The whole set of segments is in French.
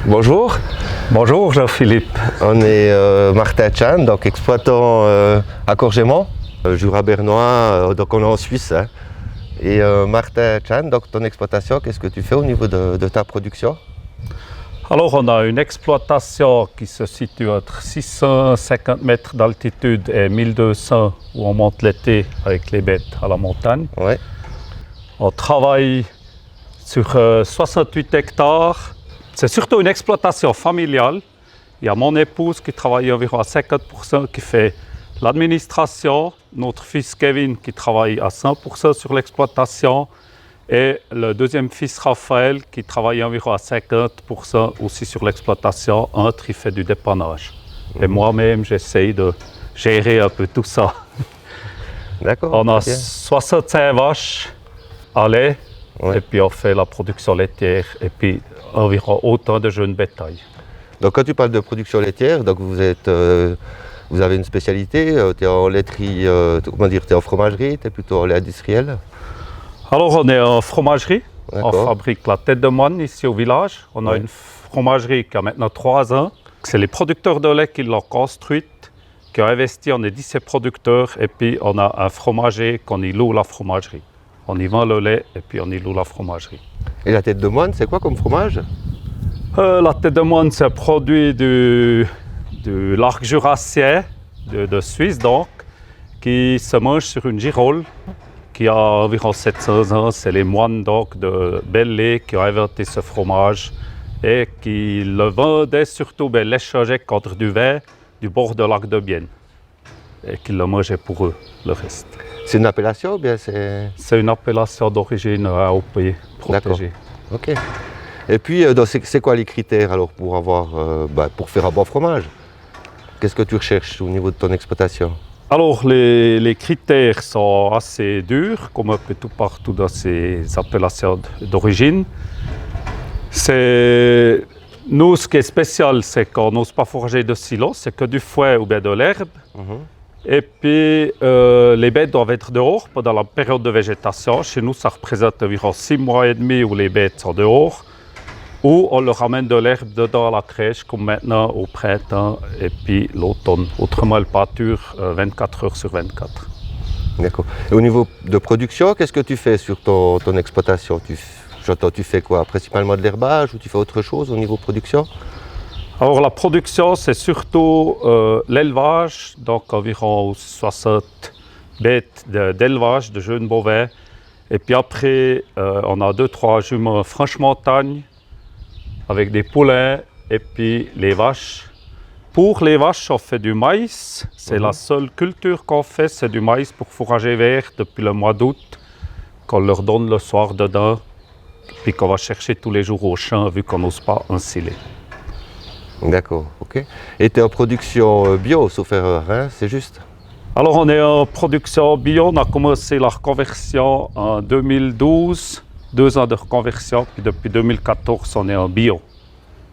Bonjour, Bonjour Jean-Philippe. on est Martin Chan, donc exploitant à Courgémont, Jura-Bernois, donc on est en Suisse. Hein. Et Martin Chan, donc ton exploitation, qu'est-ce que tu fais au niveau de ta production? Alors on a une exploitation qui se situe entre 650 mètres d'altitude et 1200 où on monte l'été avec les bêtes à la montagne. Ouais. On travaille sur 68 hectares. C'est surtout une exploitation familiale. Il y a mon épouse qui travaille environ à 50%, qui fait l'administration, notre fils Kevin qui travaille à 100% sur l'exploitation et le deuxième fils Raphaël qui travaille environ à 50% aussi sur l'exploitation. Il fait du dépannage. Et moi-même, j'essaye de gérer un peu tout ça. D'accord. On a bien. 65 vaches à lait. Ouais. Et puis on fait la production laitière et puis environ autant de jeunes bétail. Donc quand tu parles de production laitière, donc vous avez une spécialité, tu es en laiterie, tu es en fromagerie, tu es plutôt en lait industriel? Alors on est en fromagerie, on D'accord. fabrique la tête de moine ici au village. On a Ouais. une fromagerie qui a maintenant 3 ans. C'est les producteurs de lait qui l'ont construite, qui ont investi, on est 17 producteurs et puis on a un fromager qu'on y loue la fromagerie. On y vend le lait et puis on y loue la fromagerie. Et la tête de moine, c'est quoi comme fromage? La tête de moine, c'est un produit de l'arc jurassien de Suisse, donc, qui se mange sur une girole qui a environ 700 ans. C'est les moines donc, de Belley qui ont inventé ce fromage et qui le vendaient surtout, l'échangeaient contre du vin du bord de lac de Bienne et qu'ils le mangeaient pour eux, le reste. C'est une appellation ou bien c'est... C'est une appellation d'origine AOP protégée. Ok. Et puis, donc, c'est quoi les critères alors pour pour faire un bon fromage? Qu'est-ce que tu recherches au niveau de ton exploitation? Alors, les critères sont assez durs, comme un peu tout partout dans ces appellations d'origine. Nous, ce qui est spécial, c'est qu'on n'ose pas fourrager de silo, c'est que du foin ou bien de l'herbe. Et puis, les bêtes doivent être dehors pendant la période de végétation. Chez nous, ça représente environ 6 mois et demi où les bêtes sont dehors, où on leur ramène de l'herbe dedans à la crèche, comme maintenant au printemps et puis l'automne. Autrement, elles pâturent 24 heures sur 24. D'accord. Et au niveau de production, qu'est-ce que tu fais sur ton exploitation? J'entends, tu fais quoi? Principalement de l'herbage ou tu fais autre chose au niveau production? Alors la production, c'est surtout l'élevage, donc environ 60 bêtes d'élevage, de jeunes bovins. Et puis après, on a 2-3 juments franche-montagne avec des poulains et puis les vaches. Pour les vaches, on fait du maïs. C'est la seule culture qu'on fait, c'est du maïs pour fourrager vert depuis le mois d'août, qu'on leur donne le soir dedans, puis qu'on va chercher tous les jours au champ vu qu'on n'ose pas ensiler. D'accord, ok. Et tu es en production bio, sauf erreur, hein, c'est juste? Alors on est en production bio, on a commencé la reconversion en 2012, 2 ans de reconversion, puis depuis 2014 on est en bio,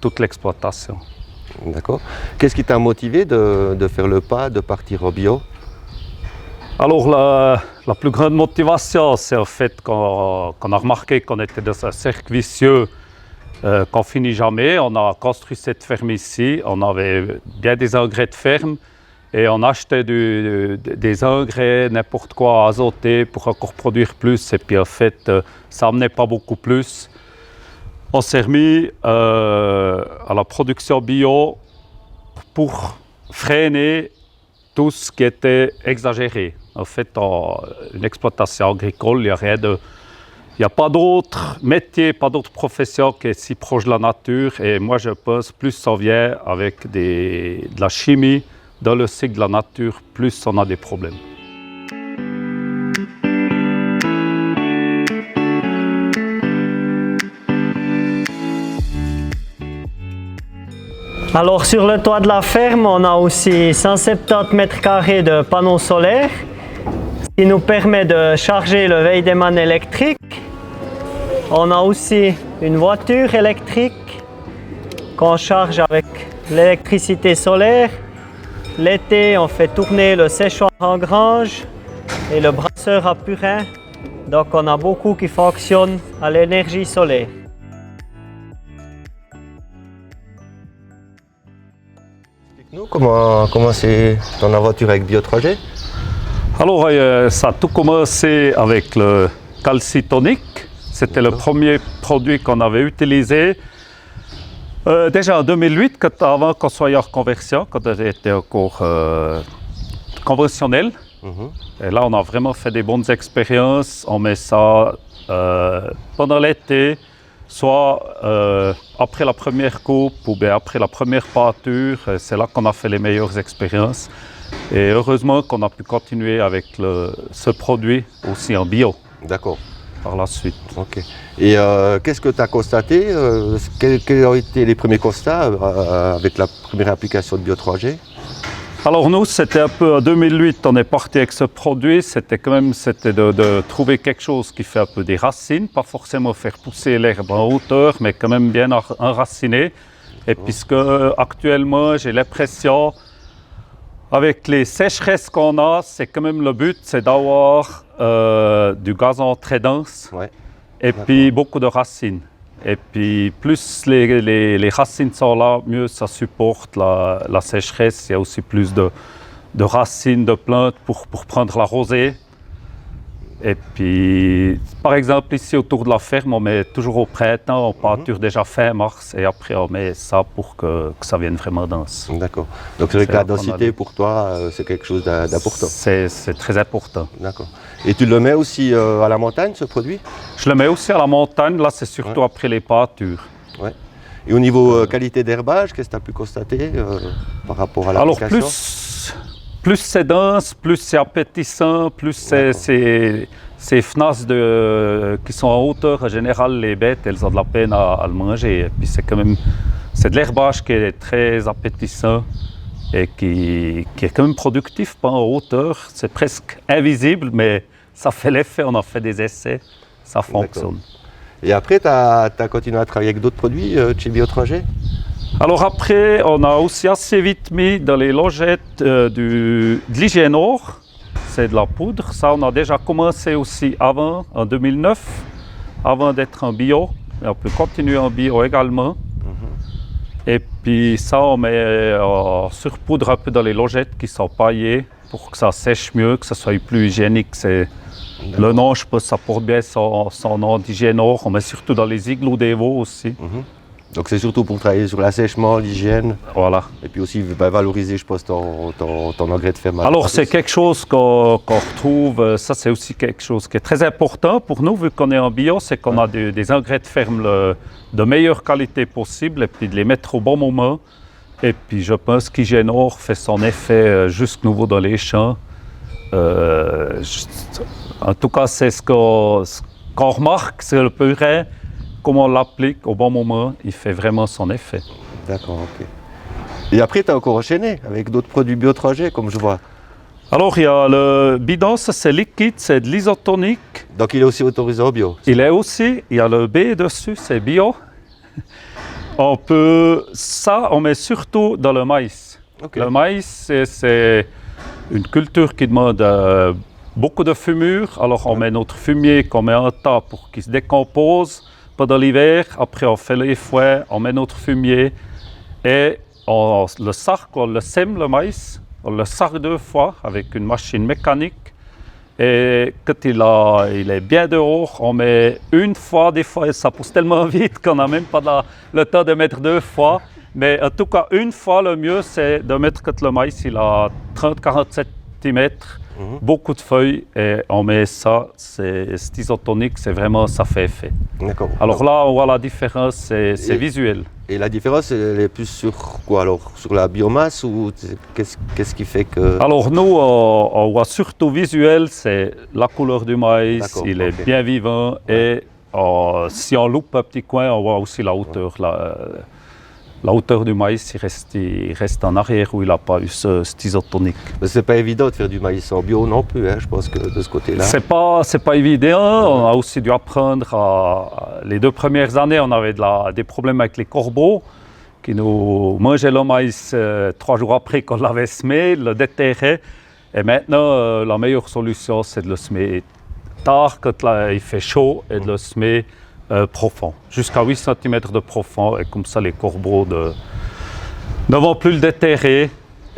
toute l'exploitation. D'accord. Qu'est-ce qui t'a motivé de faire le pas, de partir en bio? Alors la plus grande motivation, c'est en fait qu'on a remarqué qu'on était dans un cercle vicieux qu'on finit jamais. On a construit cette ferme ici, on avait bien des engrais de ferme et on achetait des engrais, n'importe quoi azoté pour encore produire plus et puis en fait ça n'amenait pas beaucoup plus. On s'est remis à la production bio pour freiner tout ce qui était exagéré. En fait, une exploitation agricole, il n'y a pas d'autre métier, pas d'autre profession qui est si proche de la nature. Et moi, je pense, plus on vient avec de la chimie dans le cycle de la nature, plus on a des problèmes. Alors sur le toit de la ferme, on a aussi 170 mètres carrés de panneaux solaires, ce qui nous permet de charger le Weidemann électrique. On a aussi une voiture électrique qu'on charge avec l'électricité solaire. L'été, on fait tourner le séchoir en grange et le brasseur à purin. Donc on a beaucoup qui fonctionnent à l'énergie solaire. Comment c'est ton aventure avec Bio3G? Alors, ça a tout commencé avec le calcitonique. C'était le premier produit qu'on avait utilisé. Déjà en 2008, avant qu'on soit en reconversion, quand j'étais encore conventionnel. Et là, on a vraiment fait des bonnes expériences. On met ça pendant l'été, soit après la première coupe ou bien après la première pâture. C'est là qu'on a fait les meilleures expériences. Et heureusement qu'on a pu continuer avec ce produit aussi en bio. D'accord. Par la suite. Ok. Et qu'est-ce que tu as constaté? Quels ont été les premiers constats avec la première application de Bio3G? Alors nous, c'était un peu en 2008, on est parti avec ce produit. C'était quand même de trouver quelque chose qui fait un peu des racines, pas forcément faire pousser l'herbe en hauteur, mais quand même bien enraciner. Et puisque actuellement, j'ai l'impression, avec les sécheresses qu'on a, c'est quand même le but, c'est d'avoir du gazon très dense et puis beaucoup de racines. Et puis plus les racines sont là, mieux ça supporte la sécheresse. Il y a aussi plus de racines de plantes pour prendre la rosée. Et puis, par exemple, ici autour de la ferme, on met toujours au printemps, on pâture déjà fin mars et après on met ça pour que ça vienne vraiment dense. D'accord. Donc c'est vrai que la densité pour toi, c'est quelque chose d'important. C'est très important. D'accord. Et tu le mets aussi à la montagne, ce produit? Je le mets aussi à la montagne, là c'est surtout après les pâtures. Ouais. Et au niveau qualité d'herbage, qu'est-ce que tu as pu constater par rapport à l'application? Alors plus c'est dense, plus c'est appétissant, plus ces fenasses qui sont en hauteur, en général les bêtes elles ont de la peine à le manger. Et puis c'est de l'herbage qui est très appétissant et qui est quand même productif, pas en hauteur. C'est presque invisible, mais ça fait l'effet, on a fait des essais, ça fonctionne. Et après, tu as continué à travailler avec d'autres produits chez Bio3G? Alors après, on a aussi assez vite mis dans les logettes de l'Hygiénor, c'est de la poudre. Ça, on a déjà commencé aussi avant, en 2009, avant d'être en bio. Et on peut continuer en bio également. Et puis ça, on met surpoudre un peu dans les logettes qui sont paillées pour que ça sèche mieux, que ça soit plus hygiénique. Le nom, je pense, ça porte bien son nom d'Hygiénor. On met surtout dans les igloos des veaux aussi. Donc c'est surtout pour travailler sur l'assèchement, l'hygiène. Voilà. Et puis aussi valoriser, je pense, ton engrais de ferme. Alors c'est quelque chose qu'on retrouve, ça c'est aussi quelque chose qui est très important pour nous, vu qu'on est en bio, c'est qu'on a des engrais de ferme de meilleure qualité possible et puis de les mettre au bon moment. Et puis je pense qu'Hygiénor fait son effet jusque nouveau dans les champs. En tout cas, c'est ce qu'on remarque, c'est le purin. Comme on l'applique au bon moment, il fait vraiment son effet. D'accord, ok. Et après, tu as encore enchaîné avec d'autres produits Bio3G, comme je vois. Alors, il y a le bidon, ça c'est liquide, c'est de l'isotonique. Donc, il est aussi autorisé en bio? Il est aussi, il y a le B dessus, c'est bio. Ça, on met surtout dans le maïs. Okay. Le maïs, c'est une culture qui demande beaucoup de fumure. Alors, on met notre fumier qu'on met en tas pour qu'il se décompose. Pendant l'hiver, après on fait les fouets, on met notre fumier et on le sarque, on le sème le maïs, on le sarque 2 fois avec une machine mécanique et quand il est bien dehors, on met une fois, des fois ça pousse tellement vite qu'on n'a même pas le temps de mettre 2 fois, mais en tout cas une fois le mieux c'est de mettre quand le maïs il a 30-40 cm. Beaucoup de feuilles et on met ça, c'est isotonique, c'est vraiment, ça fait effet. D'accord. Alors là, on voit la différence, c'est visuel. Et la différence, elle est plus sur quoi alors? Sur la biomasse ou qu'est-ce qui fait que... Alors nous, on voit surtout visuel, c'est la couleur du maïs, il est bien vivant et si on loupe un petit coin, on voit aussi la hauteur. La hauteur du maïs, il reste en arrière où il n'a pas eu cet isotonique. C'est pas évident de faire du maïs en bio non plus, hein, je pense que de ce côté-là. C'est pas évident. On a aussi dû apprendre. Les 2 premières années, on avait des problèmes avec les corbeaux qui nous mangeaient le maïs 3 jours après qu'on l'avait semé, le déterraient. Et maintenant, la meilleure solution, c'est de le semer tard quand il fait chaud et de le semer profond, jusqu'à 8 cm de profond, et comme ça les corbeaux ne vont plus le déterrer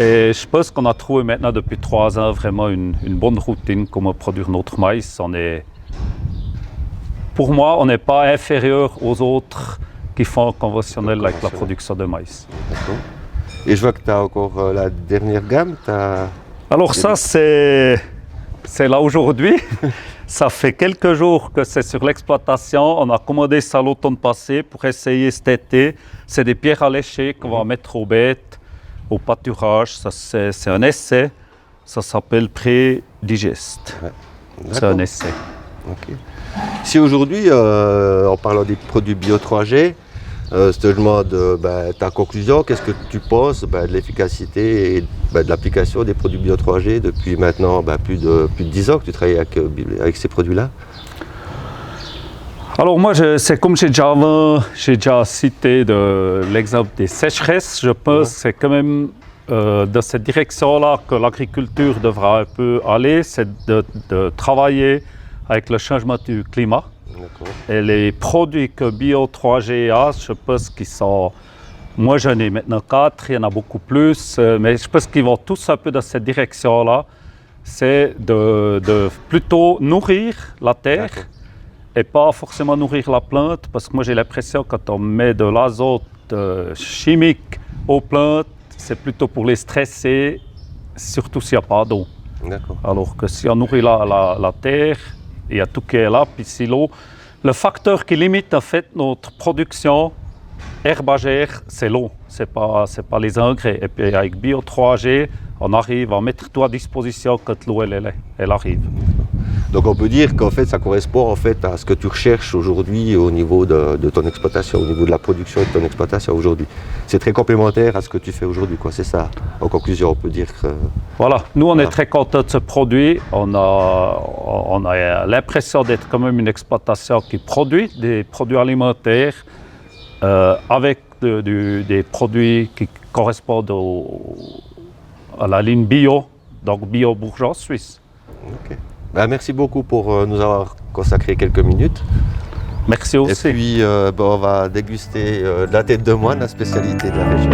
Et je pense qu'on a trouvé maintenant depuis 3 ans vraiment une bonne routine comment produire notre maïs. Pour moi, on n'est pas inférieur aux autres qui font conventionnel avec la production de maïs. D'accord. Et je vois que tu as encore la dernière gamme. Alors ça, c'est là aujourd'hui. Ça fait quelques jours que c'est sur l'exploitation. On a commandé ça l'automne passé pour essayer cet été. C'est des pierres à lécher qu'on va mettre aux bêtes, au pâturage. Ça, c'est un essai. Ça s'appelle Pré-Digest. Ouais. C'est un essai. Ok. Si aujourd'hui, en parlant des produits Bio 3G, je te demande ta conclusion, qu'est-ce que tu penses de l'efficacité et de l'application des produits Bio 3G depuis maintenant plus de 10 ans que tu travailles avec ces produits-là? Alors moi, c'est comme j'ai déjà cité l'exemple des sécheresses, je pense que c'est quand même dans cette direction-là que l'agriculture devra un peu aller, c'est de travailler avec le changement du climat. Et les produits que Bio 3G a, je pense qu'ils sont... Moi, j'en ai maintenant 4, il y en a beaucoup plus, mais je pense qu'ils vont tous un peu dans cette direction-là. C'est de plutôt nourrir la terre et pas forcément nourrir la plante, parce que moi, j'ai l'impression que quand on met de l'azote chimique aux plantes, c'est plutôt pour les stresser, surtout s'il n'y a pas d'eau. Alors que si on nourrit la terre, il y a tout qui est là, puis si l'eau. Le facteur qui limite en fait notre production herbagère, c'est l'eau, c'est pas les engrais. Et puis avec Bio 3G, on arrive à mettre tout à disposition quand l'eau elle arrive. Donc on peut dire qu'en fait ça correspond en fait à ce que tu recherches aujourd'hui au niveau de ton exploitation, au niveau de la production de ton exploitation aujourd'hui. C'est très complémentaire à ce que tu fais aujourd'hui, quoi. C'est ça. En conclusion, on peut dire que... Voilà, nous on est très contents de ce produit. On a l'impression d'être quand même une exploitation qui produit des produits alimentaires avec des produits qui correspondent à la ligne bio, donc bio bourgeois suisse. Okay. Merci beaucoup pour nous avoir consacré quelques minutes. Merci aussi. Et puis on va déguster la tête de moine, la spécialité de la région.